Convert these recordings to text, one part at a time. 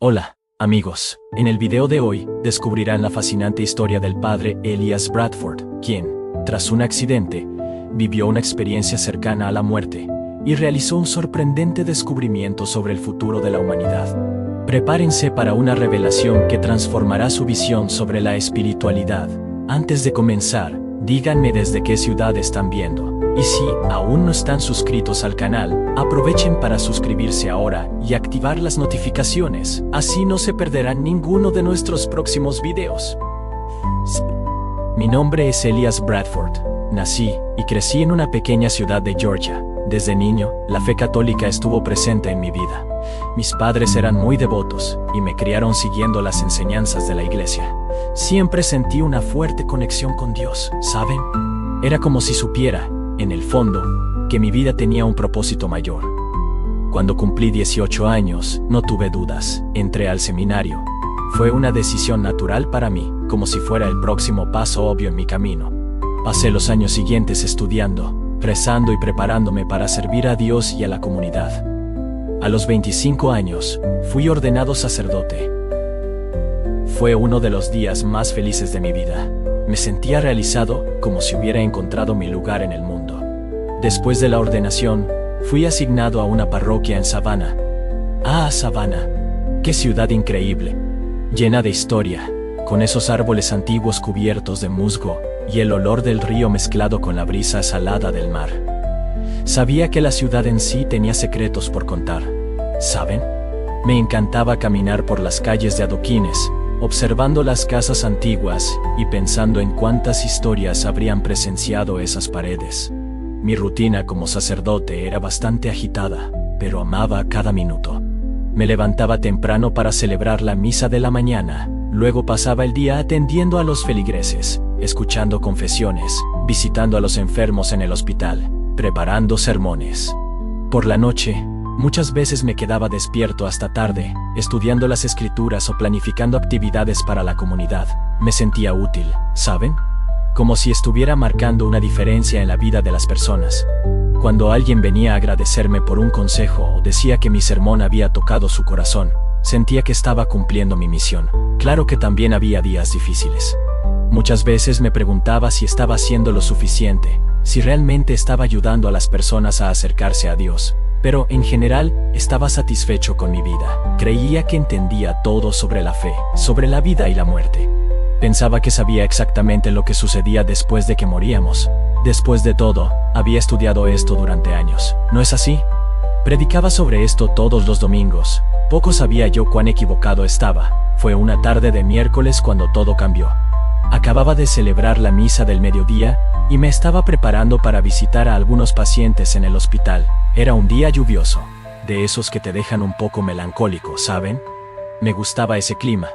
Hola, amigos. En el video de hoy, descubrirán la fascinante historia del padre Elias Bradford, quien, tras un accidente, vivió una experiencia cercana a la muerte y realizó un sorprendente descubrimiento sobre el futuro de la humanidad. Prepárense para una revelación que transformará su visión sobre la espiritualidad. Antes de comenzar, díganme desde qué ciudad están viendo. Y si aún no están suscritos al canal, aprovechen para suscribirse ahora y activar las notificaciones, así no se perderán ninguno de nuestros próximos videos. Mi nombre es Elias Bradford. Nací y crecí en una pequeña ciudad de Georgia. Desde niño, la fe católica estuvo presente en mi vida. Mis padres eran muy devotos y me criaron siguiendo las enseñanzas de la iglesia. Siempre sentí una fuerte conexión con Dios, ¿saben? Era como si supiera, en el fondo, que mi vida tenía un propósito mayor. Cuando cumplí 18 años, no tuve dudas. Entré al seminario. Fue una decisión natural para mí, como si fuera el próximo paso obvio en mi camino. Pasé los años siguientes estudiando, rezando y preparándome para servir a Dios y a la comunidad. A los 25 años, fui ordenado sacerdote. Fue uno de los días más felices de mi vida. Me sentía realizado, como si hubiera encontrado mi lugar en el mundo. Después de la ordenación, fui asignado a una parroquia en Savannah. ¡Ah, Savannah! ¡Qué ciudad increíble! Llena de historia, con esos árboles antiguos cubiertos de musgo y el olor del río mezclado con la brisa salada del mar. Sabía que la ciudad en sí tenía secretos por contar. ¿Saben? Me encantaba caminar por las calles de adoquines, observando las casas antiguas y pensando en cuántas historias habrían presenciado esas paredes. Mi rutina como sacerdote era bastante agitada, pero amaba cada minuto. Me levantaba temprano para celebrar la misa de la mañana, luego pasaba el día atendiendo a los feligreses, escuchando confesiones, visitando a los enfermos en el hospital, preparando sermones. Por la noche, muchas veces me quedaba despierto hasta tarde, estudiando las escrituras o planificando actividades para la comunidad. Me sentía útil, ¿saben? Como si estuviera marcando una diferencia en la vida de las personas. Cuando alguien venía a agradecerme por un consejo o decía que mi sermón había tocado su corazón, sentía que estaba cumpliendo mi misión. Claro que también había días difíciles. Muchas veces me preguntaba si estaba haciendo lo suficiente, si realmente estaba ayudando a las personas a acercarse a Dios. Pero, en general, estaba satisfecho con mi vida. Creía que entendía todo sobre la fe, sobre la vida y la muerte. Pensaba que sabía exactamente lo que sucedía después de que moríamos. Después de todo, había estudiado esto durante años. ¿No es así? Predicaba sobre esto todos los domingos. Poco sabía yo cuán equivocado estaba. Fue una tarde de miércoles cuando todo cambió. Acababa de celebrar la misa del mediodía y me estaba preparando para visitar a algunos pacientes en el hospital. Era un día lluvioso, de esos que te dejan un poco melancólico, ¿saben? Me gustaba ese clima.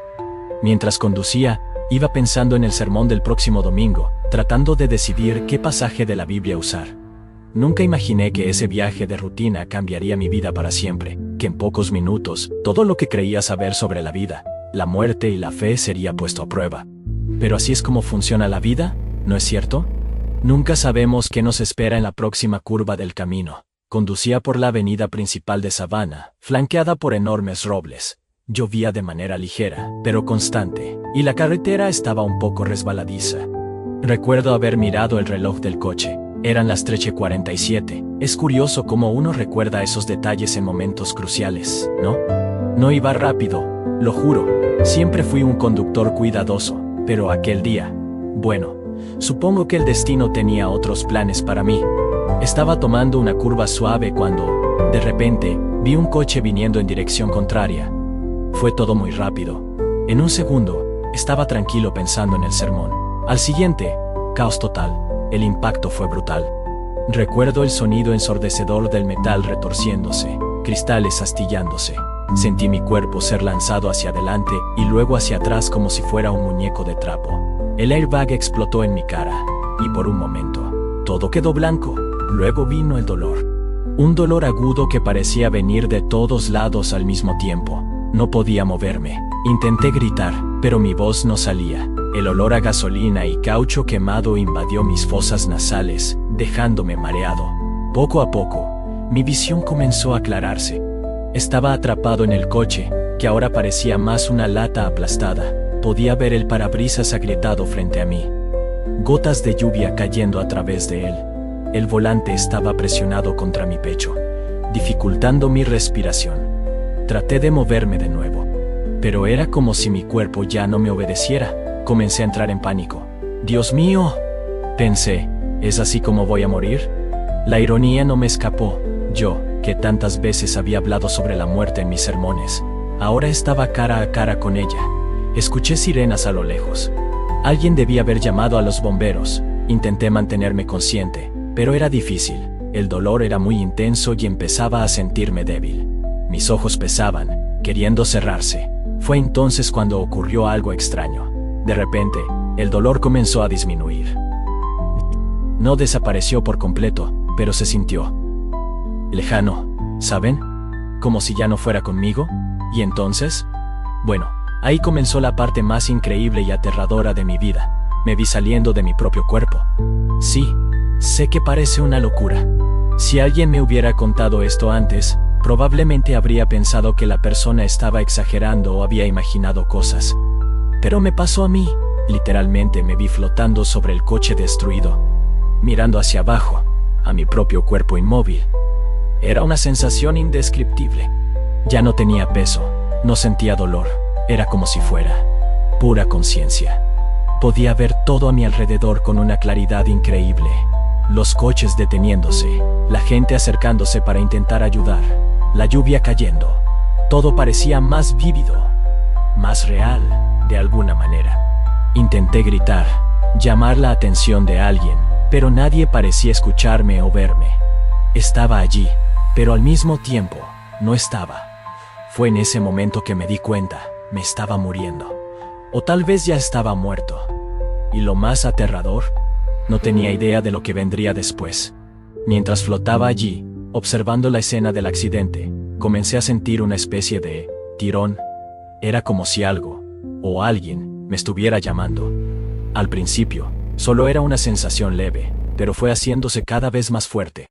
Mientras conducía, iba pensando en el sermón del próximo domingo, tratando de decidir qué pasaje de la Biblia usar. Nunca imaginé que ese viaje de rutina cambiaría mi vida para siempre, que en pocos minutos, todo lo que creía saber sobre la vida, la muerte y la fe sería puesto a prueba. Pero así es como funciona la vida, ¿no es cierto? Nunca sabemos qué nos espera en la próxima curva del camino. Conducía por la avenida principal de Savannah, flanqueada por enormes robles. Llovía de manera ligera, pero constante, y la carretera estaba un poco resbaladiza. Recuerdo haber mirado el reloj del coche. Eran las 13:47. Es curioso cómo uno recuerda esos detalles en momentos cruciales, ¿no? No iba rápido, lo juro. Siempre fui un conductor cuidadoso, pero aquel día, bueno, supongo que el destino tenía otros planes para mí. Estaba tomando una curva suave cuando, de repente, vi un coche viniendo en dirección contraria. Fue todo muy rápido. En un segundo, estaba tranquilo pensando en el sermón. Al siguiente, caos total. El impacto fue brutal. Recuerdo el sonido ensordecedor del metal retorciéndose, cristales astillándose. Sentí mi cuerpo ser lanzado hacia adelante y luego hacia atrás como si fuera un muñeco de trapo. El airbag explotó en mi cara, y por un momento, todo quedó blanco. Luego vino el dolor. Un dolor agudo que parecía venir de todos lados al mismo tiempo. No podía moverme. Intenté gritar, pero mi voz no salía. El olor a gasolina y caucho quemado invadió mis fosas nasales, dejándome mareado. Poco a poco, mi visión comenzó a aclararse. Estaba atrapado en el coche, que ahora parecía más una lata aplastada. Podía ver el parabrisas agrietado frente a mí. Gotas de lluvia cayendo a través de él. El volante estaba presionado contra mi pecho, dificultando mi respiración. Traté de moverme de nuevo, pero era como si mi cuerpo ya no me obedeciera. Comencé a entrar en pánico. «¡Dios mío!», pensé, ¿es así como voy a morir? La ironía no me escapó. Yo, que tantas veces había hablado sobre la muerte en mis sermones, ahora estaba cara a cara con ella. Escuché sirenas a lo lejos. Alguien debía haber llamado a los bomberos. Intenté mantenerme consciente, pero era difícil. El dolor era muy intenso y empezaba a sentirme débil. Mis ojos pesaban, queriendo cerrarse. Fue entonces cuando ocurrió algo extraño. De repente, el dolor comenzó a disminuir. No desapareció por completo, pero se sintió lejano, ¿saben? Como si ya no fuera conmigo. ¿Y entonces? Bueno, ahí comenzó la parte más increíble y aterradora de mi vida. Me vi saliendo de mi propio cuerpo. Sí, sé que parece una locura. Si alguien me hubiera contado esto antes, probablemente habría pensado que la persona estaba exagerando o había imaginado cosas. Pero me pasó a mí. Literalmente me vi flotando sobre el coche destruido, mirando hacia abajo, a mi propio cuerpo inmóvil. Era una sensación indescriptible. Ya no tenía peso, no sentía dolor, era como si fuera pura conciencia. Podía ver todo a mi alrededor con una claridad increíble. Los coches deteniéndose, la gente acercándose para intentar ayudar, la lluvia cayendo. Todo parecía más vívido, más real, de alguna manera. Intenté gritar, llamar la atención de alguien, pero nadie parecía escucharme o verme. Estaba allí, pero al mismo tiempo, no estaba. Fue en ese momento que me di cuenta, me estaba muriendo. O tal vez ya estaba muerto. Y lo más aterrador, no tenía idea de lo que vendría después. Mientras flotaba allí, observando la escena del accidente, comencé a sentir una especie de tirón. Era como si algo, o alguien, me estuviera llamando. Al principio, solo era una sensación leve, pero fue haciéndose cada vez más fuerte.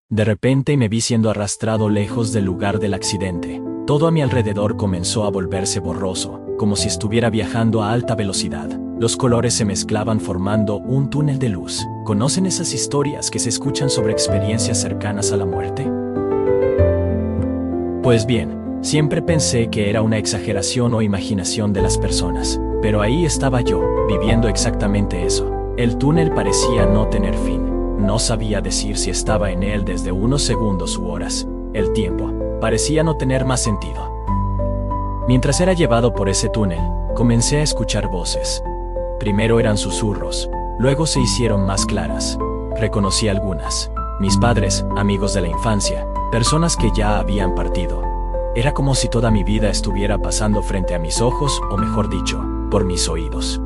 De repente me vi siendo arrastrado lejos del lugar del accidente. Todo a mi alrededor comenzó a volverse borroso, como si estuviera viajando a alta velocidad. Los colores se mezclaban formando un túnel de luz. ¿Conocen esas historias que se escuchan sobre experiencias cercanas a la muerte? Pues bien, siempre pensé que era una exageración o imaginación de las personas. Pero ahí estaba yo, viviendo exactamente eso. El túnel parecía no tener fin. No sabía decir si estaba en él desde unos segundos u horas. El tiempo parecía no tener más sentido. Mientras era llevado por ese túnel, comencé a escuchar voces. Primero eran susurros, luego se hicieron más claras. Reconocí algunas. Mis padres, amigos de la infancia, personas que ya habían partido. Era como si toda mi vida estuviera pasando frente a mis ojos, o mejor dicho, por mis oídos.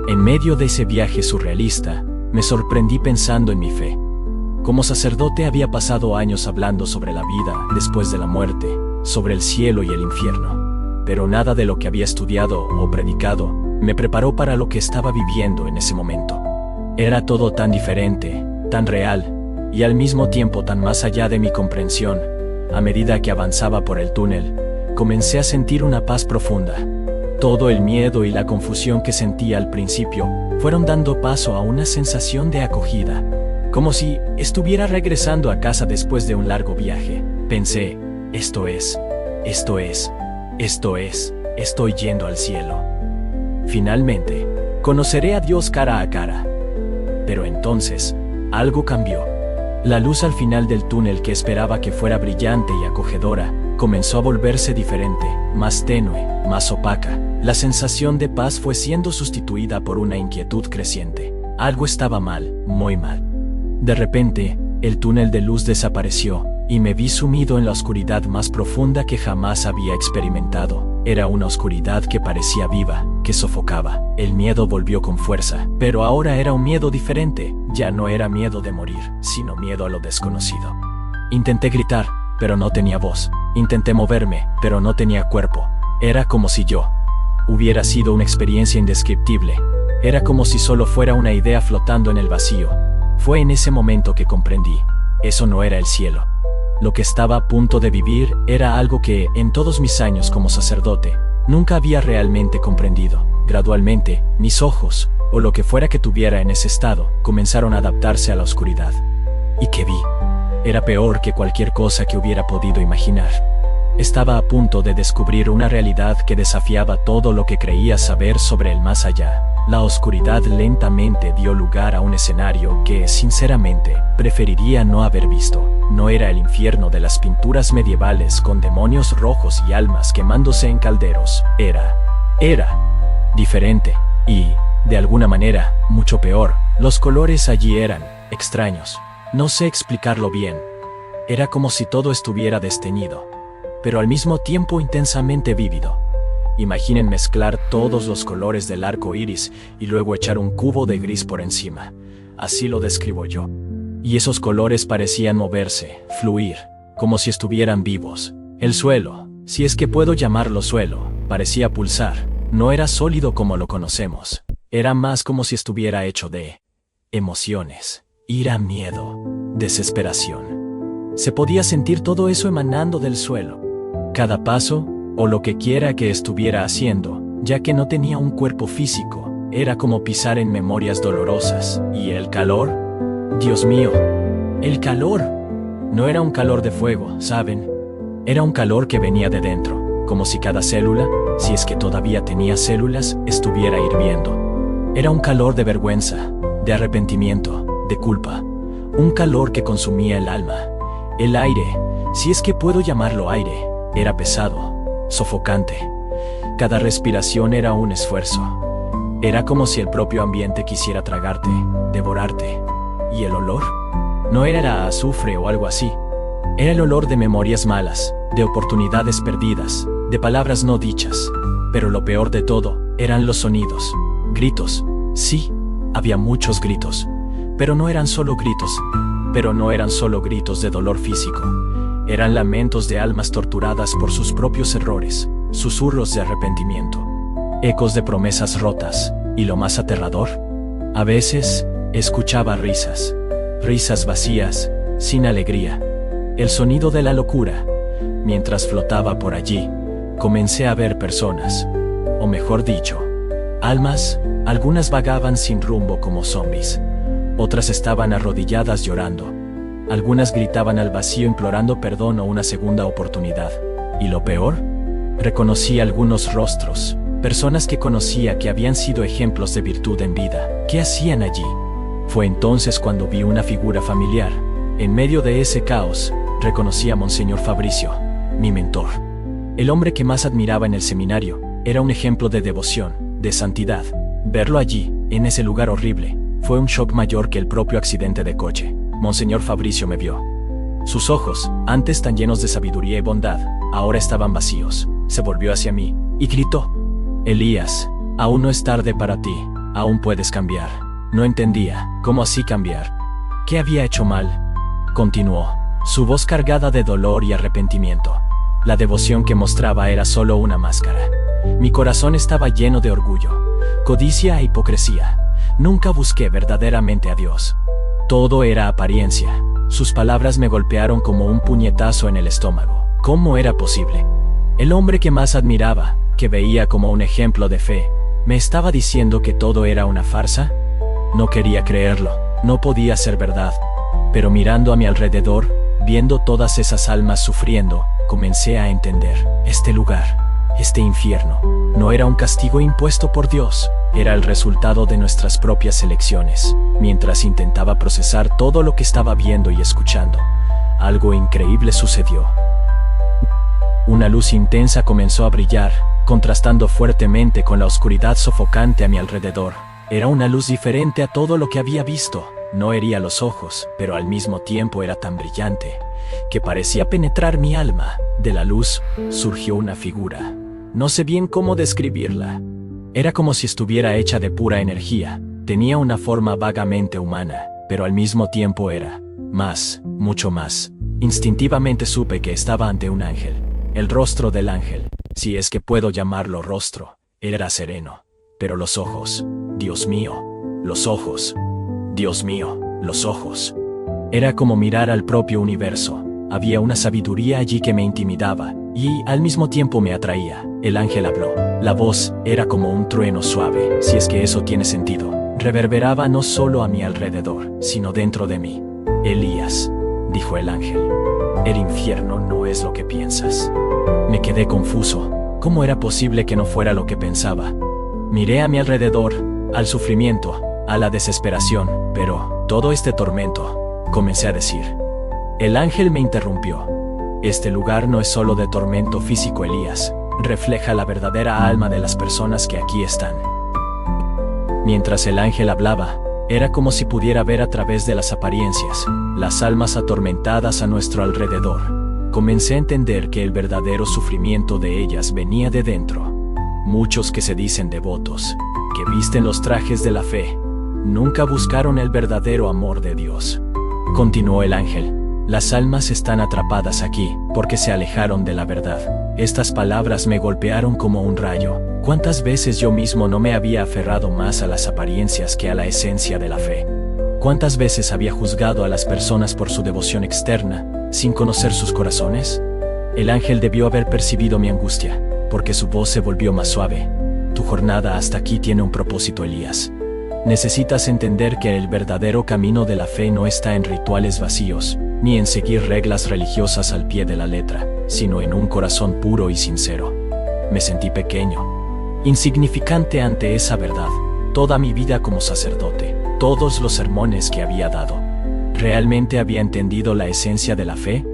En medio de ese viaje surrealista, me sorprendí pensando en mi fe. Como sacerdote había pasado años hablando sobre la vida después de la muerte, sobre el cielo y el infierno. Pero nada de lo que había estudiado o predicado me preparó para lo que estaba viviendo en ese momento. Era todo tan diferente, tan real, y al mismo tiempo tan más allá de mi comprensión. A medida que avanzaba por el túnel, comencé a sentir una paz profunda. Todo el miedo y la confusión que sentía al principio fueron dando paso a una sensación de acogida, como si estuviera regresando a casa después de un largo viaje. Pensé, estoy yendo al cielo. Finalmente, conoceré a Dios cara a cara. Pero entonces, algo cambió. La luz al final del túnel, que esperaba que fuera brillante y acogedora, comenzó a volverse diferente, más tenue, más opaca. La sensación de paz fue siendo sustituida por una inquietud creciente. Algo estaba mal, muy mal. De repente, el túnel de luz desapareció, y me vi sumido en la oscuridad más profunda que jamás había experimentado. Era una oscuridad que parecía viva, que sofocaba. El miedo volvió con fuerza, pero ahora era un miedo diferente. Ya no era miedo de morir, sino miedo a lo desconocido. Intenté gritar, pero no tenía voz. Intenté moverme, pero no tenía cuerpo. Era como si yo hubiera sido una experiencia indescriptible. Era como si solo fuera una idea flotando en el vacío. Fue en ese momento que comprendí. Eso no era el cielo. Lo que estaba a punto de vivir era algo que, en todos mis años como sacerdote, nunca había realmente comprendido. Gradualmente, mis ojos, o lo que fuera que tuviera en ese estado, comenzaron a adaptarse a la oscuridad. ¿Y qué vi? Era peor que cualquier cosa que hubiera podido imaginar. Estaba a punto de descubrir una realidad que desafiaba todo lo que creía saber sobre el más allá. La oscuridad lentamente dio lugar a un escenario que, sinceramente, preferiría no haber visto. No era el infierno de las pinturas medievales con demonios rojos y almas quemándose en calderos. Era diferente y, de alguna manera, mucho peor. Los colores allí eran extraños. No sé explicarlo bien. Era como si todo estuviera desteñido, pero al mismo tiempo intensamente vívido. Imaginen mezclar todos los colores del arco iris y luego echar un cubo de gris por encima. Así lo describo yo. Y esos colores parecían moverse, fluir, como si estuvieran vivos. El suelo, si es que puedo llamarlo suelo, parecía pulsar. No era sólido como lo conocemos. Era más como si estuviera hecho de emociones, ira, miedo, desesperación. Se podía sentir todo eso emanando del suelo. Cada paso, o lo que quiera que estuviera haciendo, ya que no tenía un cuerpo físico, era como pisar en memorias dolorosas. ¿Y el calor? Dios mío, el calor. No era un calor de fuego, ¿saben? Era un calor que venía de dentro, como si cada célula, si es que todavía tenía células, estuviera hirviendo. Era un calor de vergüenza, de arrepentimiento, de culpa. Un calor que consumía el alma. El aire, si es que puedo llamarlo aire, era pesado, sofocante. Cada respiración era un esfuerzo. Era como si el propio ambiente quisiera tragarte, devorarte. ¿Y el olor? No era azufre o algo así. Era el olor de memorias malas, de oportunidades perdidas, de palabras no dichas. Pero lo peor de todo eran los sonidos. Gritos. Sí, había muchos gritos. Pero no eran solo gritos. Pero no eran solo gritos de dolor físico. Eran lamentos de almas torturadas por sus propios errores, susurros de arrepentimiento, ecos de promesas rotas, y lo más aterrador, a veces, escuchaba risas, risas vacías, sin alegría, el sonido de la locura. Mientras flotaba por allí, comencé a ver personas, o mejor dicho, almas. Algunas vagaban sin rumbo como zombies, otras estaban arrodilladas llorando. Algunas gritaban al vacío implorando perdón o una segunda oportunidad. ¿Y lo peor? Reconocí algunos rostros, personas que conocía que habían sido ejemplos de virtud en vida. ¿Qué hacían allí? Fue entonces cuando vi una figura familiar. En medio de ese caos, reconocí a Monseñor Fabricio, mi mentor. El hombre que más admiraba en el seminario. Era un ejemplo de devoción, de santidad. Verlo allí, en ese lugar horrible, fue un shock mayor que el propio accidente de coche. Monseñor Fabricio me vio. Sus ojos, antes tan llenos de sabiduría y bondad, ahora estaban vacíos. Se volvió hacia mí y gritó: Elías, aún no es tarde para ti, aún puedes cambiar. No entendía, ¿cómo así cambiar? ¿Qué había hecho mal? Continuó, su voz cargada de dolor y arrepentimiento. La devoción que mostraba era solo una máscara. Mi corazón estaba lleno de orgullo, codicia e hipocresía. Nunca busqué verdaderamente a Dios. Todo era apariencia. Sus palabras me golpearon como un puñetazo en el estómago. ¿Cómo era posible? El hombre que más admiraba, que veía como un ejemplo de fe, ¿me estaba diciendo que todo era una farsa? No quería creerlo, no podía ser verdad. Pero mirando a mi alrededor, viendo todas esas almas sufriendo, comencé a entender. Este lugar, este infierno, no era un castigo impuesto por Dios. Era el resultado de nuestras propias elecciones. Mientras intentaba procesar todo lo que estaba viendo y escuchando, algo increíble sucedió. Una luz intensa comenzó a brillar, contrastando fuertemente con la oscuridad sofocante a mi alrededor. Era una luz diferente a todo lo que había visto. No hería los ojos, pero al mismo tiempo era tan brillante, que parecía penetrar mi alma. De la luz, surgió una figura. No sé bien cómo describirla. Era como si estuviera hecha de pura energía. Tenía una forma vagamente humana, pero al mismo tiempo era más, mucho más. Instintivamente supe que estaba ante un ángel. El rostro del ángel, si es que puedo llamarlo rostro, era sereno. Pero los ojos, Dios mío, los ojos, Dios mío, los ojos. Era como mirar al propio universo, Había una sabiduría allí que me intimidaba y al mismo tiempo me atraía. El ángel habló. La voz era como un trueno suave, si es que eso tiene sentido. Reverberaba no solo a mi alrededor, sino dentro de mí. Elías, dijo el ángel, el infierno no es lo que piensas. Me quedé confuso. ¿Cómo era posible que no fuera lo que pensaba? Miré a mi alrededor, al sufrimiento, a la desesperación, pero todo este tormento, comencé a decir. El ángel me interrumpió. Este lugar no es solo de tormento físico, Elías. Refleja la verdadera alma de las personas que aquí están. Mientras el ángel hablaba, era como si pudiera ver a través de las apariencias, las almas atormentadas a nuestro alrededor. Comencé a entender que el verdadero sufrimiento de ellas venía de dentro. Muchos que se dicen devotos, que visten los trajes de la fe, nunca buscaron el verdadero amor de Dios. Continuó el ángel. Las almas están atrapadas aquí, porque se alejaron de la verdad. Estas palabras me golpearon como un rayo. ¿Cuántas veces yo mismo no me había aferrado más a las apariencias que a la esencia de la fe? ¿Cuántas veces había juzgado a las personas por su devoción externa, sin conocer sus corazones? El ángel debió haber percibido mi angustia, porque su voz se volvió más suave. Tu jornada hasta aquí tiene un propósito, Elías. Necesitas entender que el verdadero camino de la fe no está en rituales vacíos, ni en seguir reglas religiosas al pie de la letra, sino en un corazón puro y sincero. Me sentí pequeño, insignificante ante esa verdad. Toda mi vida como sacerdote, todos los sermones que había dado. ¿Realmente había entendido la esencia de la fe?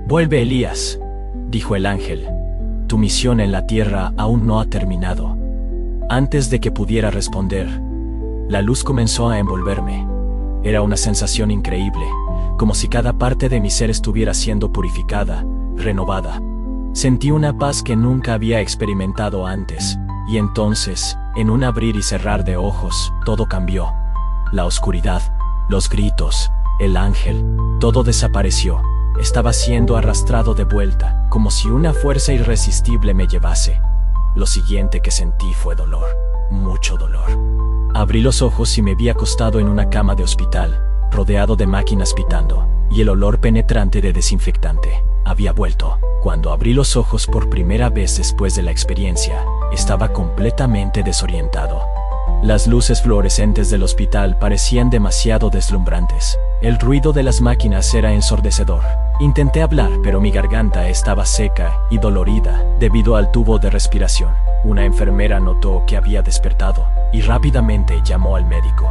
Vuelve, Elías, dijo el ángel. Tu misión en la tierra aún no ha terminado. Antes de que pudiera responder, la luz comenzó a envolverme. Era una sensación increíble, como si cada parte de mi ser estuviera siendo purificada, renovada. Sentí una paz que nunca había experimentado antes, y entonces, en un abrir y cerrar de ojos, todo cambió. La oscuridad, los gritos, el ángel, todo desapareció. Estaba siendo arrastrado de vuelta, como si una fuerza irresistible me llevase. Lo siguiente que sentí fue dolor, mucho dolor. Abrí los ojos y me vi acostado en una cama de hospital, rodeado de máquinas pitando, y el olor penetrante de desinfectante había vuelto. Cuando abrí los ojos por primera vez después de la experiencia, estaba completamente desorientado. Las luces fluorescentes del hospital parecían demasiado deslumbrantes. El ruido de las máquinas era ensordecedor. Intenté hablar, pero mi garganta estaba seca y dolorida debido al tubo de respiración. Una enfermera notó que había despertado y rápidamente llamó al médico.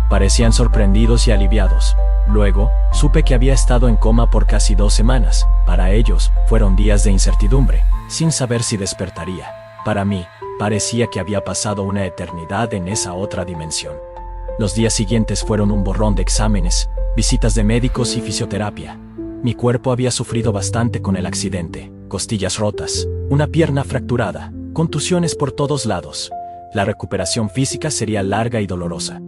Parecían sorprendidos y aliviados. Luego, supe que había estado en coma por casi 2 semanas. Para ellos, fueron días de incertidumbre, sin saber si despertaría. Para mí, parecía que había pasado una eternidad en esa otra dimensión. Los días siguientes fueron un borrón de exámenes, visitas de médicos y fisioterapia. Mi cuerpo había sufrido bastante con el accidente. Costillas rotas, una pierna fracturada, contusiones por todos lados. La recuperación física sería larga y dolorosa.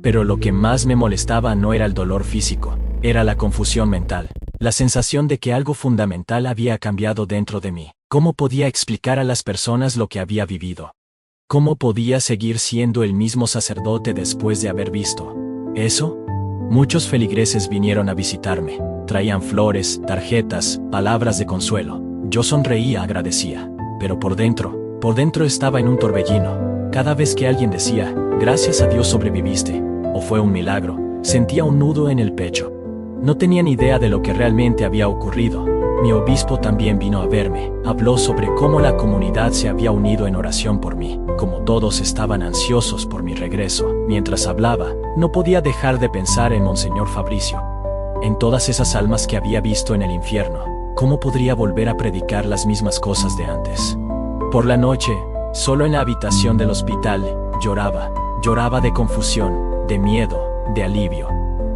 Pero lo que más me molestaba no era el dolor físico, era la confusión mental, la sensación de que algo fundamental había cambiado dentro de mí. ¿Cómo podía explicar a las personas lo que había vivido? ¿Cómo podía seguir siendo el mismo sacerdote después de haber visto eso? Muchos feligreses vinieron a visitarme, traían flores, tarjetas, palabras de consuelo. Yo sonreía, agradecía, pero por dentro estaba en un torbellino. Cada vez que alguien decía, gracias a Dios sobreviviste, o fue un milagro, sentía un nudo en el pecho. No tenía ni idea de lo que realmente había ocurrido. Mi obispo también vino a verme, habló sobre cómo la comunidad se había unido en oración por mí, como todos estaban ansiosos por mi regreso. Mientras hablaba, no podía dejar de pensar en Monseñor Fabricio, en todas esas almas que había visto en el infierno. ¿Cómo podría volver a predicar las mismas cosas de antes? Por la noche, solo en la habitación del hospital, lloraba de confusión, de miedo, de alivio.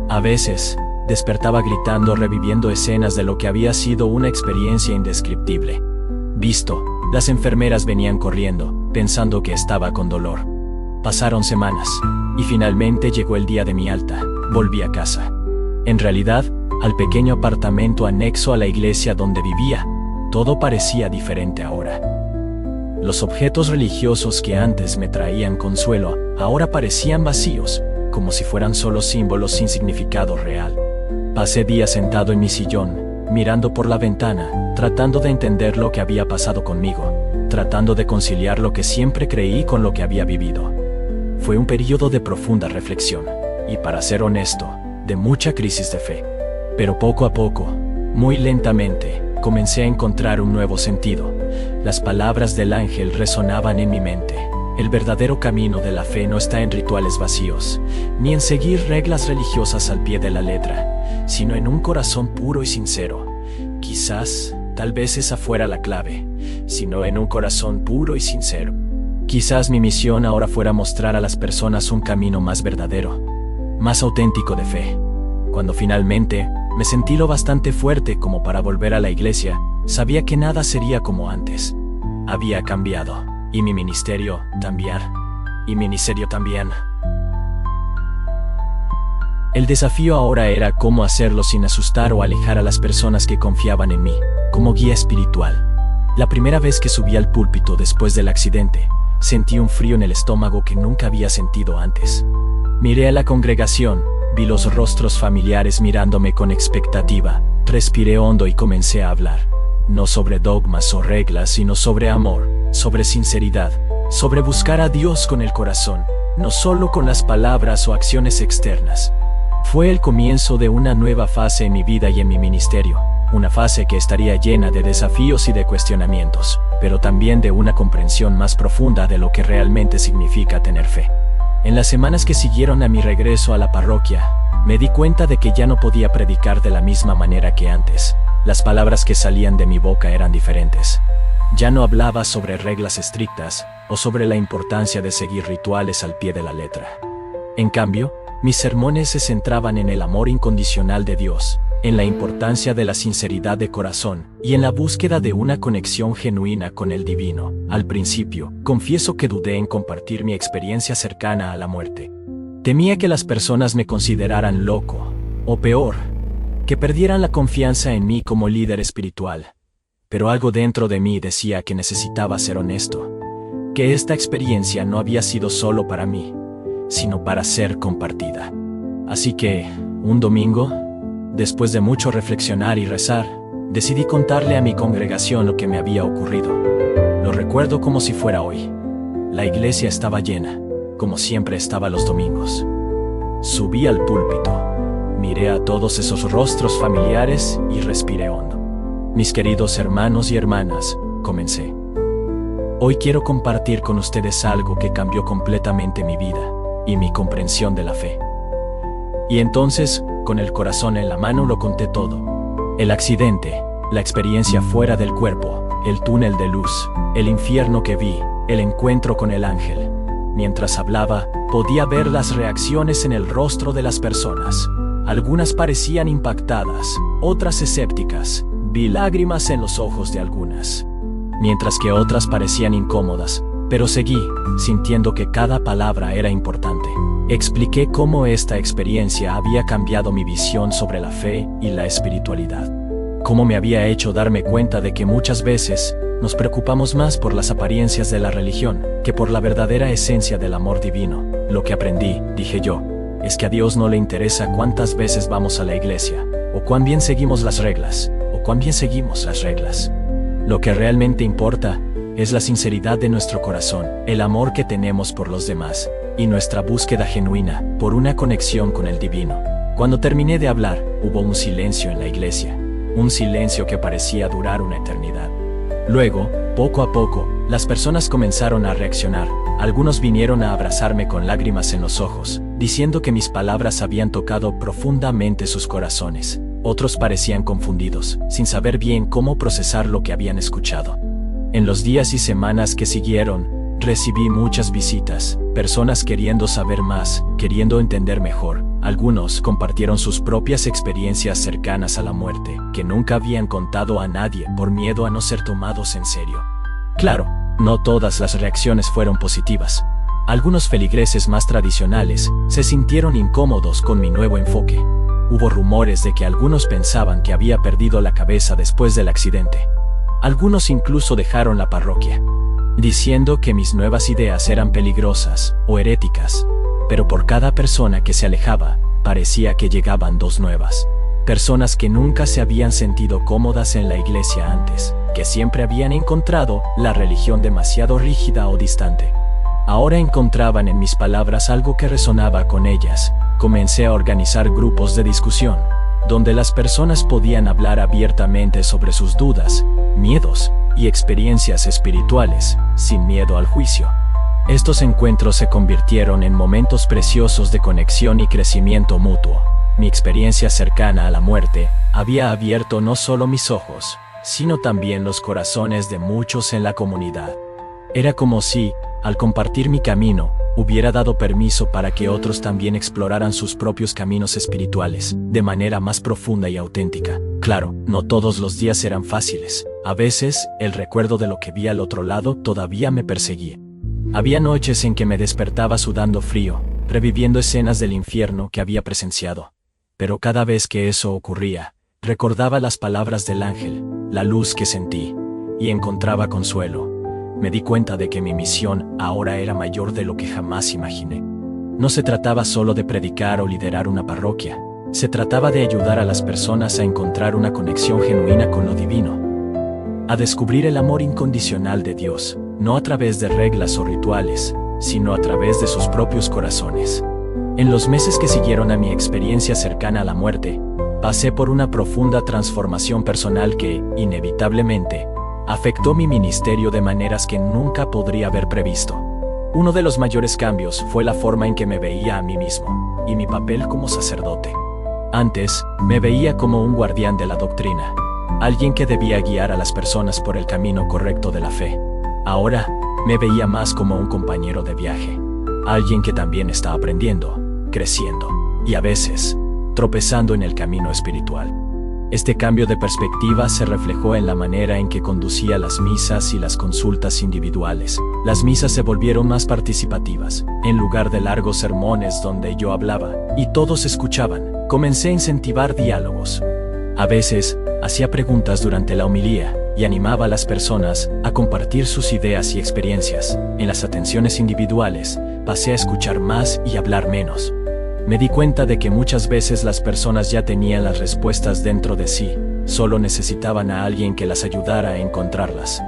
A veces, despertaba gritando, reviviendo escenas de lo que había sido una experiencia indescriptible. Visto, las enfermeras venían corriendo, pensando que estaba con dolor. Pasaron semanas, y finalmente llegó el día de mi alta. Volví a casa. En realidad, al pequeño apartamento anexo a la iglesia donde vivía. Todo parecía diferente ahora. Los objetos religiosos que antes me traían consuelo, ahora parecían vacíos, como si fueran solo símbolos sin significado real. Pasé días sentado en mi sillón, mirando por la ventana, tratando de entender lo que había pasado conmigo, tratando de conciliar lo que siempre creí con lo que había vivido. Fue un periodo de profunda reflexión, y para ser honesto, de mucha crisis de fe. Pero poco a poco, muy lentamente, comencé a encontrar un nuevo sentido. Las palabras del ángel resonaban en mi mente. El verdadero camino de la fe no está en rituales vacíos, ni en seguir reglas religiosas al pie de la letra, sino en un corazón puro y sincero. Quizás, tal vez esa fuera la clave, sino en un corazón puro y sincero. Quizás mi misión ahora fuera mostrar a las personas un camino más verdadero, más auténtico de fe. Cuando finalmente me sentí lo bastante fuerte como para volver a la iglesia, sabía que nada sería como antes. Había cambiado, y mi ministerio también. El desafío ahora era cómo hacerlo sin asustar o alejar a las personas que confiaban en mí, como guía espiritual. La primera vez que subí al púlpito después del accidente, sentí un frío en el estómago que nunca había sentido antes. Miré a la congregación, vi los rostros familiares mirándome con expectativa, respiré hondo y comencé a hablar. No sobre dogmas o reglas, sino sobre amor, sobre sinceridad, sobre buscar a Dios con el corazón, no solo con las palabras o acciones externas. Fue el comienzo de una nueva fase en mi vida y en mi ministerio, una fase que estaría llena de desafíos y de cuestionamientos, pero también de una comprensión más profunda de lo que realmente significa tener fe. En las semanas que siguieron a mi regreso a la parroquia, me di cuenta de que ya no podía predicar de la misma manera que antes. Las palabras que salían de mi boca eran diferentes. Ya no hablaba sobre reglas estrictas o sobre la importancia de seguir rituales al pie de la letra. En cambio, mis sermones se centraban en el amor incondicional de Dios, en la importancia de la sinceridad de corazón y en la búsqueda de una conexión genuina con el divino. Al principio, confieso que dudé en compartir mi experiencia cercana a la muerte. Temía que las personas me consideraran loco, o peor, que perdieran la confianza en mí como líder espiritual. Pero algo dentro de mí decía que necesitaba ser honesto, que esta experiencia no había sido solo para mí, sino para ser compartida. Así que, un domingo, después de mucho reflexionar y rezar, decidí contarle a mi congregación lo que me había ocurrido. Lo recuerdo como si fuera hoy. La iglesia estaba llena, como siempre estaba los domingos. Subí al púlpito, miré a todos esos rostros familiares y respiré hondo. Mis queridos hermanos y hermanas, comencé. Hoy quiero compartir con ustedes algo que cambió completamente mi vida y mi comprensión de la fe. Y entonces, con el corazón en la mano, lo conté todo. El accidente, la experiencia fuera del cuerpo, el túnel de luz, el infierno que vi, el encuentro con el ángel. Mientras hablaba, podía ver las reacciones en el rostro de las personas. Algunas parecían impactadas, otras escépticas. Vi lágrimas en los ojos de algunas, mientras que otras parecían incómodas, pero seguí, sintiendo que cada palabra era importante. Expliqué cómo esta experiencia había cambiado mi visión sobre la fe y la espiritualidad. Cómo me había hecho darme cuenta de que muchas veces nos preocupamos más por las apariencias de la religión que por la verdadera esencia del amor divino. Lo que aprendí, dije yo, es que a Dios no le interesa cuántas veces vamos a la iglesia, o cuán bien seguimos las reglas, Lo que realmente importa es la sinceridad de nuestro corazón, el amor que tenemos por los demás, y nuestra búsqueda genuina por una conexión con el divino. Cuando terminé de hablar, hubo un silencio en la iglesia, un silencio que parecía durar una eternidad. Luego, poco a poco, las personas comenzaron a reaccionar. Algunos vinieron a abrazarme con lágrimas en los ojos, diciendo que mis palabras habían tocado profundamente sus corazones. Otros parecían confundidos, sin saber bien cómo procesar lo que habían escuchado. En los días y semanas que siguieron, recibí muchas visitas, personas queriendo saber más, queriendo entender mejor. Algunos compartieron sus propias experiencias cercanas a la muerte, que nunca habían contado a nadie por miedo a no ser tomados en serio. Claro, no todas las reacciones fueron positivas. Algunos feligreses más tradicionales se sintieron incómodos con mi nuevo enfoque. Hubo rumores de que algunos pensaban que había perdido la cabeza después del accidente. Algunos incluso dejaron la parroquia, diciendo que mis nuevas ideas eran peligrosas o heréticas. Pero por cada persona que se alejaba, parecía que llegaban dos nuevas. personas que nunca se habían sentido cómodas en la iglesia antes, que siempre habían encontrado la religión demasiado rígida o distante. Ahora encontraban en mis palabras algo que resonaba con ellas. Comencé a organizar grupos de discusión, donde las personas podían hablar abiertamente sobre sus dudas, miedos y experiencias espirituales, sin miedo al juicio. Estos encuentros se convirtieron en momentos preciosos de conexión y crecimiento mutuo. Mi experiencia cercana a la muerte había abierto no solo mis ojos, sino también los corazones de muchos en la comunidad. Era como si, al compartir mi camino, hubiera dado permiso para que otros también exploraran sus propios caminos espirituales, de manera más profunda y auténtica. Claro, no todos los días eran fáciles. A veces, el recuerdo de lo que vi al otro lado todavía me perseguía. Había noches en que me despertaba sudando frío, reviviendo escenas del infierno que había presenciado. Pero cada vez que eso ocurría, recordaba las palabras del ángel, la luz que sentí, y encontraba consuelo. Me di cuenta de que mi misión ahora era mayor de lo que jamás imaginé. No se trataba solo de predicar o liderar una parroquia, se trataba de ayudar a las personas a encontrar una conexión genuina con lo divino, a descubrir el amor incondicional de Dios, no a través de reglas o rituales, sino a través de sus propios corazones. En los meses que siguieron a mi experiencia cercana a la muerte, pasé por una profunda transformación personal que, inevitablemente, afectó mi ministerio de maneras que nunca podría haber previsto. Uno de los mayores cambios fue la forma en que me veía a mí mismo, y mi papel como sacerdote. Antes, me veía como un guardián de la doctrina, alguien que debía guiar a las personas por el camino correcto de la fe. Ahora, me veía más como un compañero de viaje, alguien que también está aprendiendo, creciendo, y a veces, tropezando en el camino espiritual. Este cambio de perspectiva se reflejó en la manera en que conducía las misas y las consultas individuales. Las misas se volvieron más participativas. En lugar de largos sermones donde yo hablaba y todos escuchaban, comencé a incentivar diálogos. A veces, hacía preguntas durante la homilía y animaba a las personas a compartir sus ideas y experiencias. En las atenciones individuales, pasé a escuchar más y hablar menos. Me di cuenta de que muchas veces las personas ya tenían las respuestas dentro de sí, solo necesitaban a alguien que las ayudara a encontrarlas.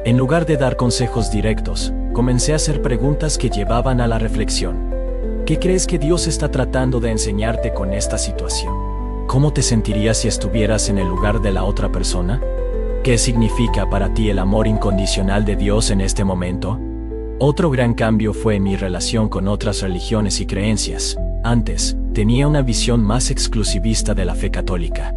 En lugar de dar consejos directos, comencé a hacer preguntas que llevaban a la reflexión. ¿Qué crees que Dios está tratando de enseñarte con esta situación? ¿Cómo te sentirías si estuvieras en el lugar de la otra persona? ¿Qué significa para ti el amor incondicional de Dios en este momento? Otro gran cambio fue mi relación con otras religiones y creencias. Antes, tenía una visión más exclusivista de la fe católica.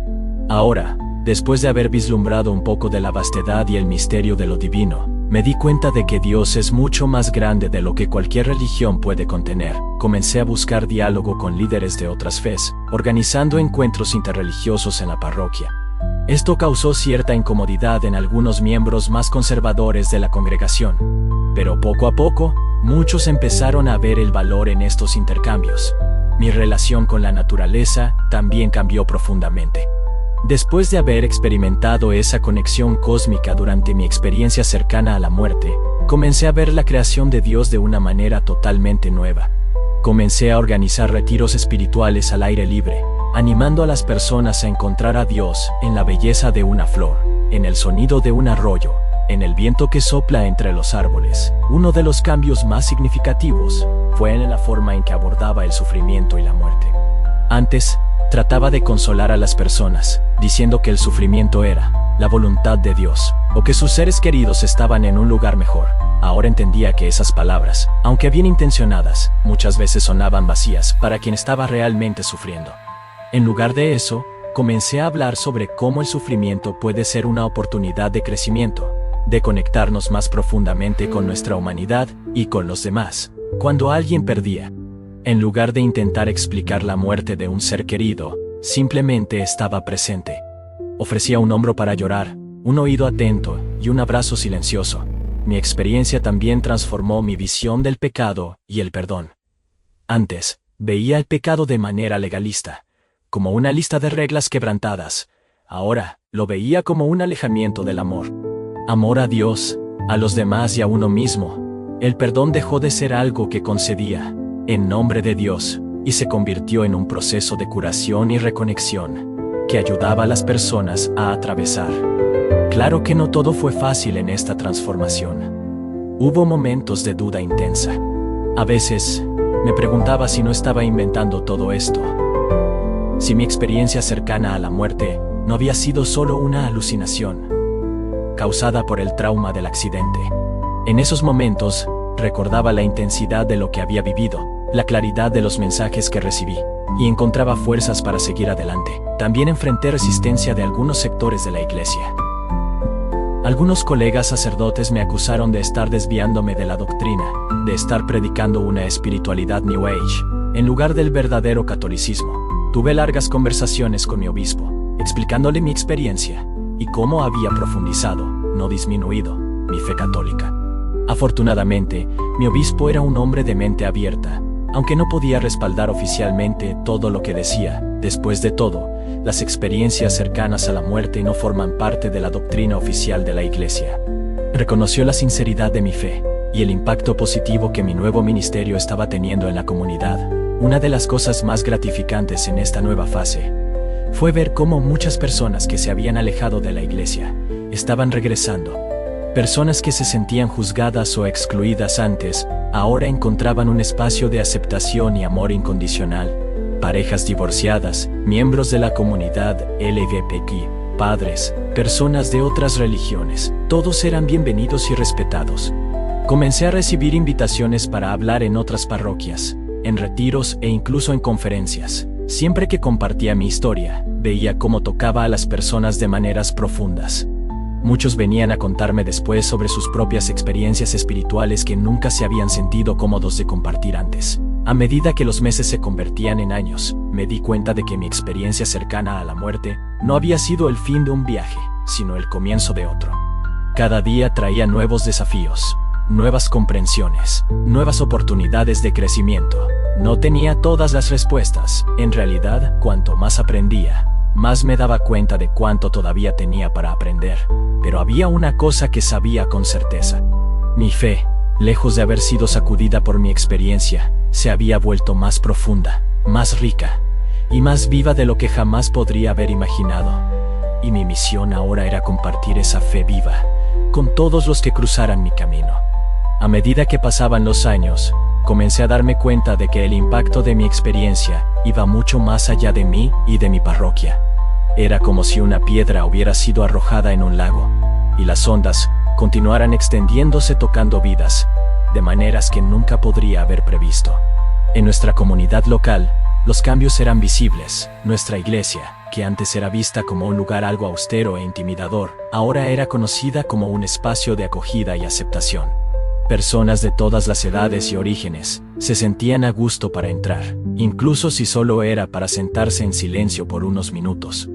Ahora, después de haber vislumbrado un poco de la vastedad y el misterio de lo divino, me di cuenta de que Dios es mucho más grande de lo que cualquier religión puede contener. Comencé a buscar diálogo con líderes de otras fes, organizando encuentros interreligiosos en la parroquia. Esto causó cierta incomodidad en algunos miembros más conservadores de la congregación. Pero poco a poco, muchos empezaron a ver el valor en estos intercambios. Mi relación con la naturaleza también cambió profundamente. Después de haber experimentado esa conexión cósmica durante mi experiencia cercana a la muerte, comencé a ver la creación de Dios de una manera totalmente nueva. Comencé a organizar retiros espirituales al aire libre, animando a las personas a encontrar a Dios en la belleza de una flor, en el sonido de un arroyo, en el viento que sopla entre los árboles. Uno de los cambios más significativos fue en la forma en que abordaba el sufrimiento y la muerte. Antes, trataba de consolar a las personas, diciendo que el sufrimiento era la voluntad de Dios, o que sus seres queridos estaban en un lugar mejor. Ahora entendía que esas palabras, aunque bien intencionadas, muchas veces sonaban vacías para quien estaba realmente sufriendo. En lugar de eso, comencé a hablar sobre cómo el sufrimiento puede ser una oportunidad de crecimiento, de conectarnos más profundamente con nuestra humanidad y con los demás. Cuando alguien perdía, en lugar de intentar explicar la muerte de un ser querido, simplemente estaba presente. Ofrecía un hombro para llorar, un oído atento y un abrazo silencioso. Mi experiencia también transformó mi visión del pecado y el perdón. Antes, veía el pecado de manera legalista, como una lista de reglas quebrantadas. Ahora, lo veía como un alejamiento del amor. Amor a Dios, a los demás y a uno mismo. El perdón dejó de ser algo que concedía, en nombre de Dios, y se convirtió en un proceso de curación y reconexión que ayudaba a las personas a atravesar. Claro que no todo fue fácil en esta transformación. Hubo momentos de duda intensa. A veces, me preguntaba si no estaba inventando todo esto. Si mi experiencia cercana a la muerte no había sido solo una alucinación, causada por el trauma del accidente. En esos momentos, recordaba la intensidad de lo que había vivido, la claridad de los mensajes que recibí, y encontraba fuerzas para seguir adelante. También enfrenté resistencia de algunos sectores de la iglesia. Algunos colegas sacerdotes me acusaron de estar desviándome de la doctrina, de estar predicando una espiritualidad New Age, en lugar del verdadero catolicismo. Tuve largas conversaciones con mi obispo, explicándole mi experiencia y cómo había profundizado, no disminuido, mi fe católica. Afortunadamente, mi obispo era un hombre de mente abierta, aunque no podía respaldar oficialmente todo lo que decía. Después de todo, las experiencias cercanas a la muerte no forman parte de la doctrina oficial de la Iglesia. Reconoció la sinceridad de mi fe y el impacto positivo que mi nuevo ministerio estaba teniendo en la comunidad. Una de las cosas más gratificantes en esta nueva fase fue ver cómo muchas personas que se habían alejado de la Iglesia estaban regresando. Personas que se sentían juzgadas o excluidas antes, ahora encontraban un espacio de aceptación y amor incondicional. Parejas divorciadas, miembros de la comunidad LGBTQ, padres, personas de otras religiones, todos eran bienvenidos y respetados. Comencé a recibir invitaciones para hablar en otras parroquias, en retiros e incluso en conferencias. Siempre que compartía mi historia, veía cómo tocaba a las personas de maneras profundas. Muchos venían a contarme después sobre sus propias experiencias espirituales que nunca se habían sentido cómodos de compartir antes. A medida que los meses se convertían en años, me di cuenta de que mi experiencia cercana a la muerte no había sido el fin de un viaje, sino el comienzo de otro. Cada día traía nuevos desafíos, nuevas comprensiones, nuevas oportunidades de crecimiento. No tenía todas las respuestas. En realidad, cuanto más aprendía, más me daba cuenta de cuánto todavía tenía para aprender. Pero había una cosa que sabía con certeza. Mi fe, lejos de haber sido sacudida por mi experiencia, se había vuelto más profunda, más rica y más viva de lo que jamás podría haber imaginado. Y mi misión ahora era compartir esa fe viva con todos los que cruzaran mi camino. A medida que pasaban los años, comencé a darme cuenta de que el impacto de mi experiencia iba mucho más allá de mí y de mi parroquia. Era como si una piedra hubiera sido arrojada en un lago, y las ondas continuaran extendiéndose tocando vidas, de maneras que nunca podría haber previsto. En nuestra comunidad local, los cambios eran visibles. Nuestra iglesia, que antes era vista como un lugar algo austero e intimidador, ahora era conocida como un espacio de acogida y aceptación. Personas de todas las edades y orígenes se sentían a gusto para entrar, incluso si solo era para sentarse en silencio por unos minutos.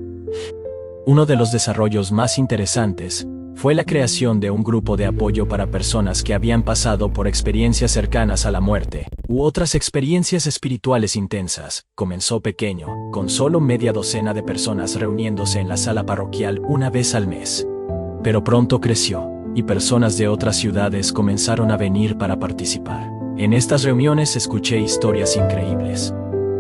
Uno de los desarrollos más interesantes fue la creación de un grupo de apoyo para personas que habían pasado por experiencias cercanas a la muerte u otras experiencias espirituales intensas. Comenzó pequeño, con solo media docena de personas reuniéndose en la sala parroquial una vez al mes. Pero pronto creció, y personas de otras ciudades comenzaron a venir para participar. En estas reuniones escuché historias increíbles.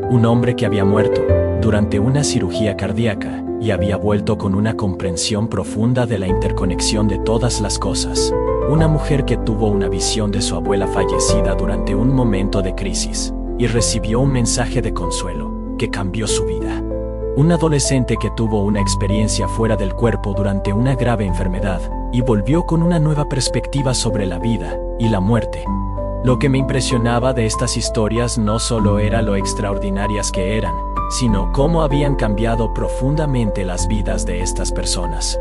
Un hombre que había muerto durante una cirugía cardíaca y había vuelto con una comprensión profunda de la interconexión de todas las cosas. Una mujer que tuvo una visión de su abuela fallecida durante un momento de crisis y recibió un mensaje de consuelo que cambió su vida. Un adolescente que tuvo una experiencia fuera del cuerpo durante una grave enfermedad y volvió con una nueva perspectiva sobre la vida y la muerte. Lo que me impresionaba de estas historias no solo era lo extraordinarias que eran, sino cómo habían cambiado profundamente las vidas de estas personas.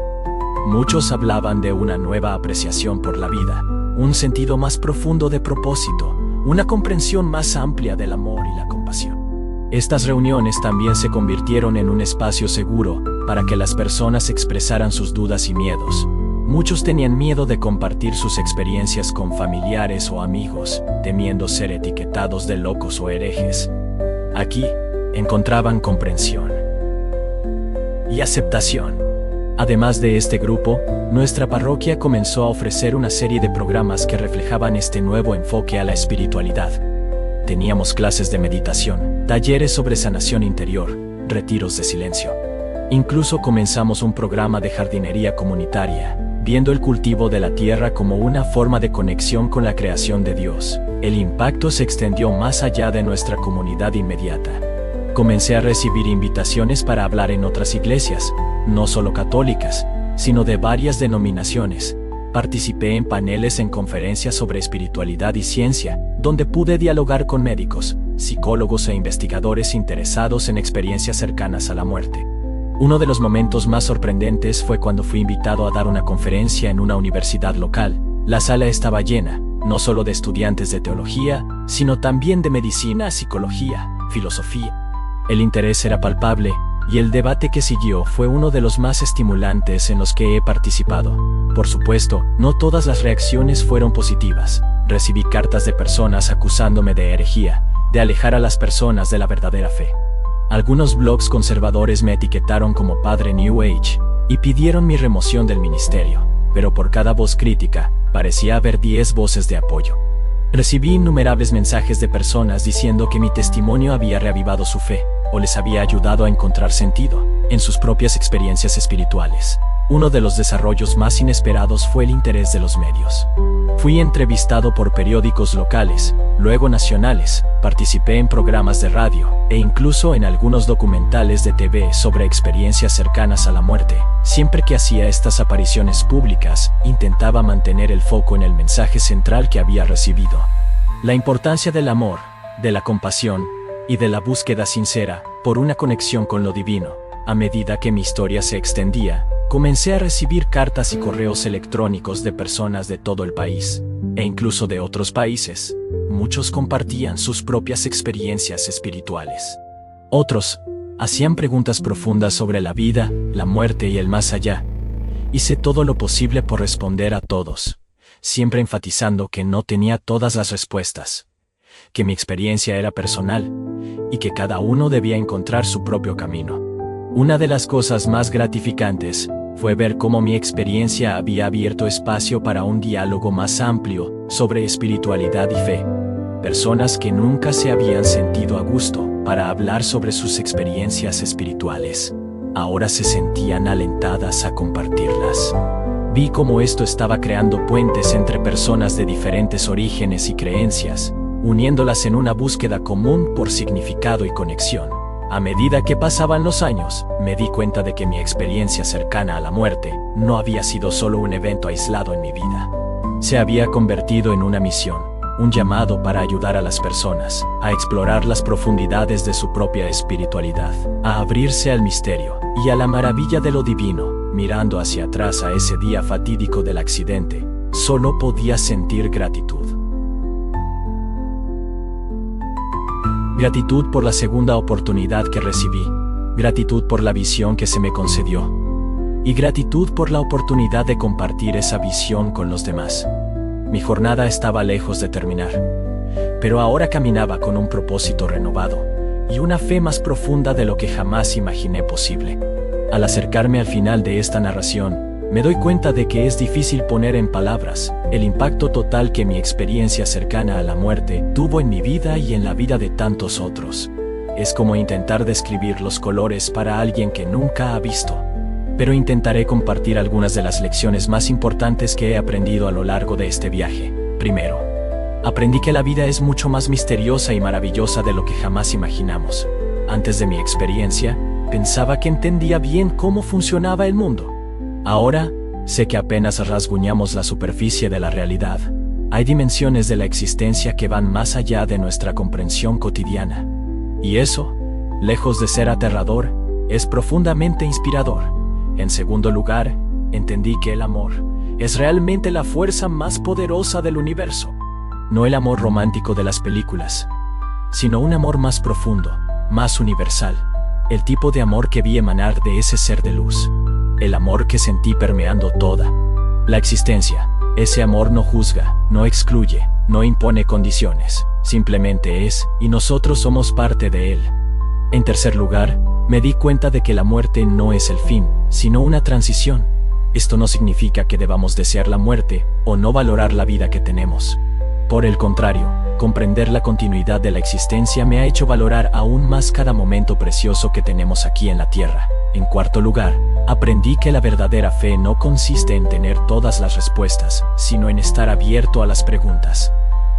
Muchos hablaban de una nueva apreciación por la vida, un sentido más profundo de propósito, una comprensión más amplia del amor y la compasión. Estas reuniones también se convirtieron en un espacio seguro para que las personas expresaran sus dudas y miedos. Muchos tenían miedo de compartir sus experiencias con familiares o amigos, temiendo ser etiquetados de locos o herejes. Aquí, encontraban comprensión y aceptación. Además de este grupo, nuestra parroquia comenzó a ofrecer una serie de programas que reflejaban este nuevo enfoque a la espiritualidad. Teníamos clases de meditación, talleres sobre sanación interior, retiros de silencio. Incluso comenzamos un programa de jardinería comunitaria, viendo el cultivo de la tierra como una forma de conexión con la creación de Dios. El impacto se extendió más allá de nuestra comunidad inmediata. Comencé a recibir invitaciones para hablar en otras iglesias, no solo católicas, sino de varias denominaciones. Participé en paneles en conferencias sobre espiritualidad y ciencia, donde pude dialogar con médicos, psicólogos e investigadores interesados en experiencias cercanas a la muerte. Uno de los momentos más sorprendentes fue cuando fui invitado a dar una conferencia en una universidad local. La sala estaba llena, no solo de estudiantes de teología, sino también de medicina, psicología, filosofía. El interés era palpable, y el debate que siguió fue uno de los más estimulantes en los que he participado. Por supuesto, no todas las reacciones fueron positivas. Recibí cartas de personas acusándome de herejía, de alejar a las personas de la verdadera fe. Algunos blogs conservadores me etiquetaron como padre New Age, y pidieron mi remoción del ministerio, pero por cada voz crítica, parecía haber 10 voces de apoyo. Recibí innumerables mensajes de personas diciendo que mi testimonio había reavivado su fe, o les había ayudado a encontrar sentido en sus propias experiencias espirituales. Uno de los desarrollos más inesperados fue el interés de los medios. Fui entrevistado por periódicos locales, luego nacionales, participé en programas de radio, e incluso en algunos documentales de TV sobre experiencias cercanas a la muerte. Siempre que hacía estas apariciones públicas, intentaba mantener el foco en el mensaje central que había recibido. La importancia del amor, de la compasión, y de la búsqueda sincera, por una conexión con lo divino. A medida que mi historia se extendía, comencé a recibir cartas y correos electrónicos de personas de todo el país, e incluso de otros países. Muchos compartían sus propias experiencias espirituales. Otros hacían preguntas profundas sobre la vida, la muerte y el más allá. Hice todo lo posible por responder a todos, siempre enfatizando que no tenía todas las respuestas, que mi experiencia era personal, y que cada uno debía encontrar su propio camino. Una de las cosas más gratificantes fue ver cómo mi experiencia había abierto espacio para un diálogo más amplio sobre espiritualidad y fe. Personas que nunca se habían sentido a gusto para hablar sobre sus experiencias espirituales, ahora se sentían alentadas a compartirlas. Vi cómo esto estaba creando puentes entre personas de diferentes orígenes y creencias, uniéndolas en una búsqueda común por significado y conexión. A medida que pasaban los años, me di cuenta de que mi experiencia cercana a la muerte no había sido solo un evento aislado en mi vida. Se había convertido en una misión, un llamado para ayudar a las personas a explorar las profundidades de su propia espiritualidad, a abrirse al misterio y a la maravilla de lo divino. Mirando hacia atrás a ese día fatídico del accidente, solo podía sentir gratitud. Gratitud por la segunda oportunidad que recibí, gratitud por la visión que se me concedió, y gratitud por la oportunidad de compartir esa visión con los demás. Mi jornada estaba lejos de terminar, pero ahora caminaba con un propósito renovado y una fe más profunda de lo que jamás imaginé posible. Al acercarme al final de esta narración, me doy cuenta de que es difícil poner en palabras el impacto total que mi experiencia cercana a la muerte tuvo en mi vida y en la vida de tantos otros. Es como intentar describir los colores para alguien que nunca ha visto. Pero intentaré compartir algunas de las lecciones más importantes que he aprendido a lo largo de este viaje. Primero, aprendí que la vida es mucho más misteriosa y maravillosa de lo que jamás imaginamos. Antes de mi experiencia, pensaba que entendía bien cómo funcionaba el mundo. Ahora, sé que apenas rasguñamos la superficie de la realidad. Hay dimensiones de la existencia que van más allá de nuestra comprensión cotidiana. Y eso, lejos de ser aterrador, es profundamente inspirador. En segundo lugar, entendí que el amor es realmente la fuerza más poderosa del universo. No el amor romántico de las películas, sino un amor más profundo, más universal. El tipo de amor que vi emanar de ese ser de luz. El amor que sentí permeando toda la existencia. Ese amor no juzga, no excluye, no impone condiciones. Simplemente es, y nosotros somos parte de él. En tercer lugar, me di cuenta de que la muerte no es el fin, sino una transición. Esto no significa que debamos desear la muerte o no valorar la vida que tenemos. Por el contrario, Comprender la continuidad de la existencia me ha hecho valorar aún más cada momento precioso que tenemos aquí en la Tierra. En cuarto lugar, aprendí que la verdadera fe no consiste en tener todas las respuestas, sino en estar abierto a las preguntas.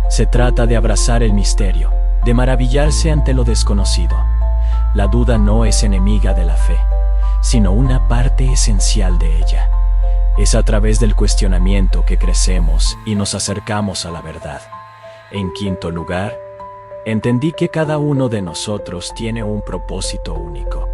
Se trata de abrazar el misterio, de maravillarse ante lo desconocido. La duda no es enemiga de la fe, sino una parte esencial de ella. Es a través del cuestionamiento que crecemos y nos acercamos a la verdad. En quinto lugar, entendí que cada uno de nosotros tiene un propósito único.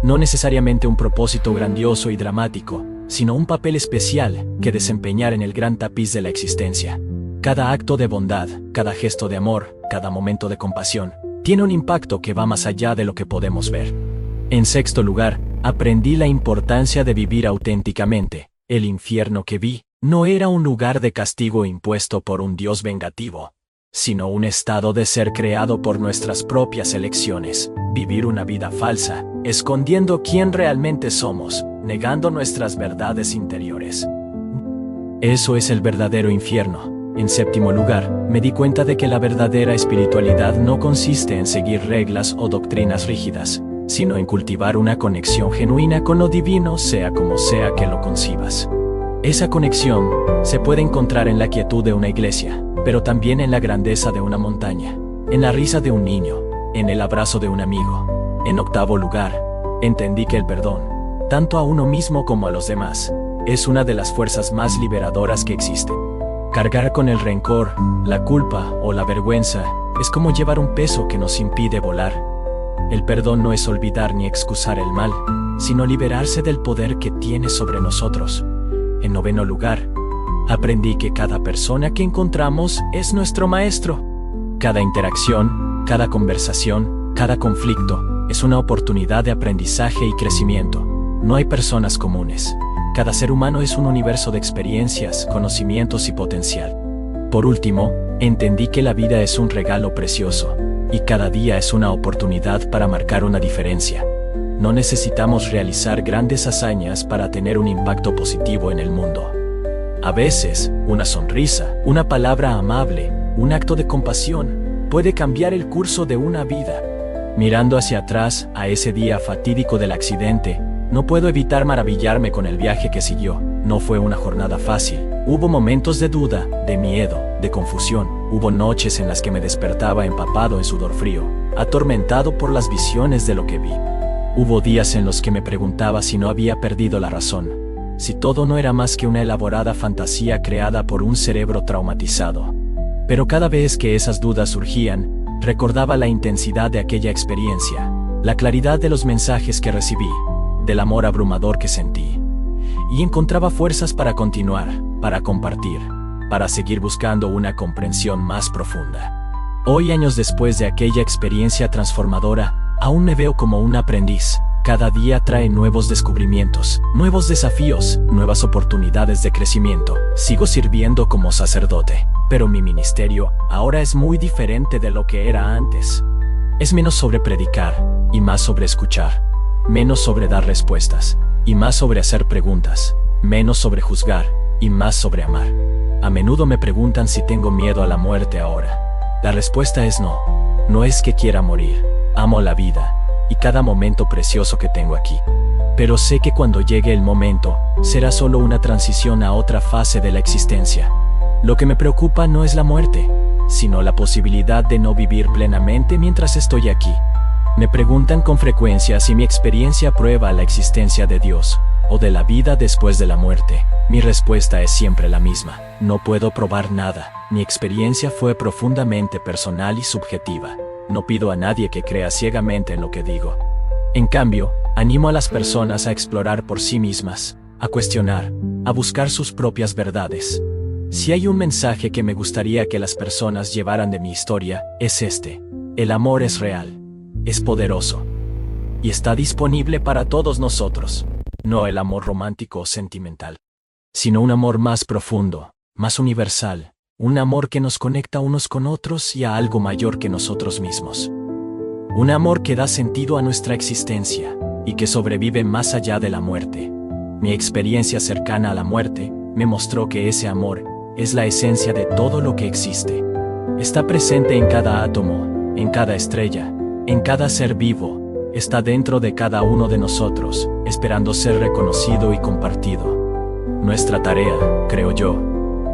No necesariamente un propósito grandioso y dramático, sino un papel especial que desempeñar en el gran tapiz de la existencia. Cada acto de bondad, cada gesto de amor, cada momento de compasión, tiene un impacto que va más allá de lo que podemos ver. En sexto lugar, aprendí la importancia de vivir auténticamente. El infierno que vi no era un lugar de castigo impuesto por un Dios vengativo, sino un estado de ser creado por nuestras propias elecciones. Vivir una vida falsa, escondiendo quién realmente somos, negando nuestras verdades interiores. Eso es el verdadero infierno. En séptimo lugar, me di cuenta de que la verdadera espiritualidad no consiste en seguir reglas o doctrinas rígidas, sino en cultivar una conexión genuina con lo divino, sea como sea que lo concibas. Esa conexión se puede encontrar en la quietud de una iglesia, pero también en la grandeza de una montaña, en la risa de un niño, en el abrazo de un amigo. En octavo lugar, entendí que el perdón, tanto a uno mismo como a los demás, es una de las fuerzas más liberadoras que existen. Cargar con el rencor, la culpa o la vergüenza es como llevar un peso que nos impide volar. El perdón no es olvidar ni excusar el mal, sino liberarse del poder que tiene sobre nosotros. En noveno lugar, aprendí que cada persona que encontramos es nuestro maestro. Cada interacción, cada conversación, cada conflicto es una oportunidad de aprendizaje y crecimiento. No hay personas comunes. Cada ser humano es un universo de experiencias, conocimientos y potencial. Por último, entendí que la vida es un regalo precioso, y cada día es una oportunidad para marcar una diferencia. No necesitamos realizar grandes hazañas para tener un impacto positivo en el mundo. A veces, una sonrisa, una palabra amable, un acto de compasión, puede cambiar el curso de una vida. Mirando hacia atrás, a ese día fatídico del accidente, no puedo evitar maravillarme con el viaje que siguió. No fue una jornada fácil. Hubo momentos de duda, de miedo, de confusión. Hubo noches en las que me despertaba empapado en sudor frío, atormentado por las visiones de lo que vi. Hubo días en los que me preguntaba si no había perdido la razón, si todo no era más que una elaborada fantasía creada por un cerebro traumatizado. Pero cada vez que esas dudas surgían, recordaba la intensidad de aquella experiencia, la claridad de los mensajes que recibí, del amor abrumador que sentí. Y encontraba fuerzas para continuar, para compartir, para seguir buscando una comprensión más profunda. Hoy, años después de aquella experiencia transformadora, aún me veo como un aprendiz. Cada día trae nuevos descubrimientos, nuevos desafíos, nuevas oportunidades de crecimiento. Sigo sirviendo como sacerdote, pero mi ministerio ahora es muy diferente de lo que era antes. Es menos sobre predicar y más sobre escuchar. Menos sobre dar respuestas, y más sobre hacer preguntas. Menos sobre juzgar, y más sobre amar. A menudo me preguntan si tengo miedo a la muerte ahora. La respuesta es no. No es que quiera morir. Amo la vida, y cada momento precioso que tengo aquí. Pero sé que cuando llegue el momento, será solo una transición a otra fase de la existencia. Lo que me preocupa no es la muerte, sino la posibilidad de no vivir plenamente mientras estoy aquí. Me preguntan con frecuencia si mi experiencia prueba la existencia de Dios, o de la vida después de la muerte. Mi respuesta es siempre la misma. No puedo probar nada. Mi experiencia fue profundamente personal y subjetiva. No pido a nadie que crea ciegamente en lo que digo. En cambio, animo a las personas a explorar por sí mismas, a cuestionar, a buscar sus propias verdades. Si hay un mensaje que me gustaría que las personas llevaran de mi historia, es este. El amor es real. Es poderoso y está disponible para todos nosotros. No el amor romántico o sentimental, sino un amor más profundo, más universal, un amor que nos conecta unos con otros y a algo mayor que nosotros mismos. Un amor que da sentido a nuestra existencia y que sobrevive más allá de la muerte. Mi experiencia cercana a la muerte me mostró que ese amor es la esencia de todo lo que existe. Está presente en cada átomo, en cada estrella, en cada ser vivo. Está dentro de cada uno de nosotros, esperando ser reconocido y compartido. Nuestra tarea, creo yo,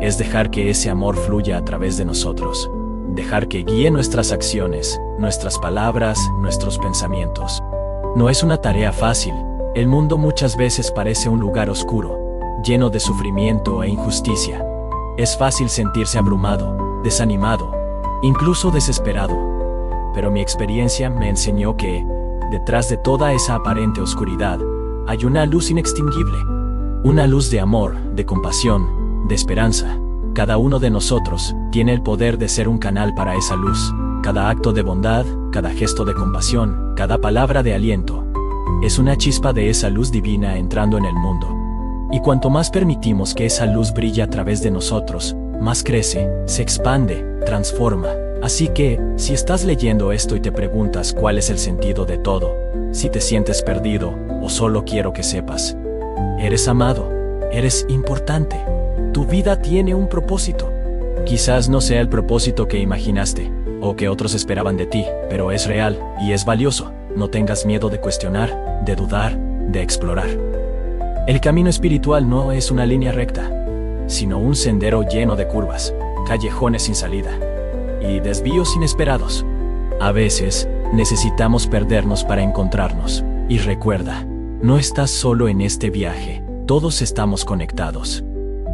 es dejar que ese amor fluya a través de nosotros. Dejar que guíe nuestras acciones, nuestras palabras, nuestros pensamientos. No es una tarea fácil. El mundo muchas veces parece un lugar oscuro, lleno de sufrimiento e injusticia. Es fácil sentirse abrumado, desanimado, incluso desesperado. Pero mi experiencia me enseñó que, detrás de toda esa aparente oscuridad, hay una luz inextinguible. Una luz de amor, de compasión, de esperanza. Cada uno de nosotros tiene el poder de ser un canal para esa luz. Cada acto de bondad, cada gesto de compasión, cada palabra de aliento, es una chispa de esa luz divina entrando en el mundo. Y cuanto más permitimos que esa luz brille a través de nosotros, más crece, se expande, transforma. Así que, si estás leyendo esto y te preguntas cuál es el sentido de todo, si te sientes perdido, o solo quiero que sepas, eres amado, eres importante. Tu vida tiene un propósito. Quizás no sea el propósito que imaginaste, o que otros esperaban de ti, pero es real, y es valioso. No tengas miedo de cuestionar, de dudar, de explorar. El camino espiritual no es una línea recta, sino un sendero lleno de curvas, callejones sin salida, y desvíos inesperados. A veces, necesitamos perdernos para encontrarnos. Y recuerda, no estás solo en este viaje, todos estamos conectados.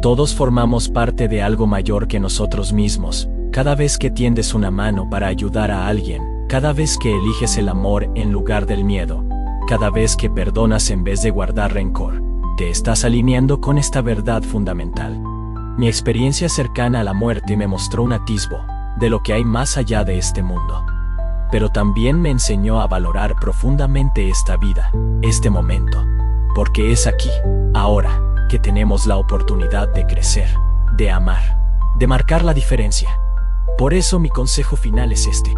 Todos formamos parte de algo mayor que nosotros mismos. Cada vez que tiendes una mano para ayudar a alguien, cada vez que eliges el amor en lugar del miedo, cada vez que perdonas en vez de guardar rencor, te estás alineando con esta verdad fundamental. Mi experiencia cercana a la muerte me mostró un atisbo de lo que hay más allá de este mundo. Pero también me enseñó a valorar profundamente esta vida, este momento, porque es aquí, ahora, que tenemos la oportunidad de crecer, de amar, de marcar la diferencia. Por eso mi consejo final es este: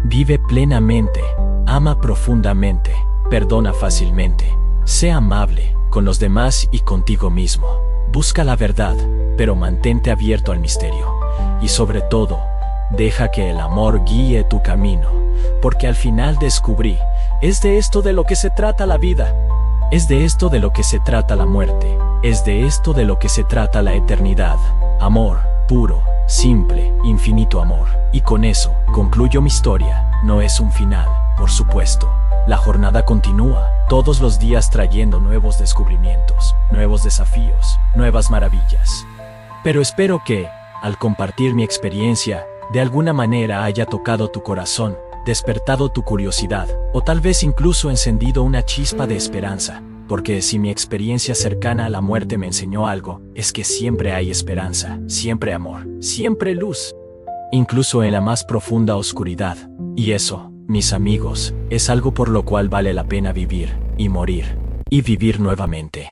vive plenamente, ama profundamente, perdona fácilmente, sé amable con los demás y contigo mismo. Busca la verdad, pero mantente abierto al misterio. Y sobre todo, deja que el amor guíe tu camino, porque al final descubrí, es de esto de lo que se trata la vida. Es de esto de lo que se trata la muerte. Es de esto de lo que se trata la eternidad. Amor, puro, simple, infinito amor. Y con eso, concluyo mi historia. No es un final, por supuesto. La jornada continúa, todos los días trayendo nuevos descubrimientos, nuevos desafíos, nuevas maravillas. Pero espero que, al compartir mi experiencia, de alguna manera haya tocado tu corazón, despertado tu curiosidad, o tal vez incluso encendido una chispa de esperanza. Porque si mi experiencia cercana a la muerte me enseñó algo, es que siempre hay esperanza, siempre amor, siempre luz, incluso en la más profunda oscuridad. Y eso, mis amigos, es algo por lo cual vale la pena vivir, y morir, y vivir nuevamente.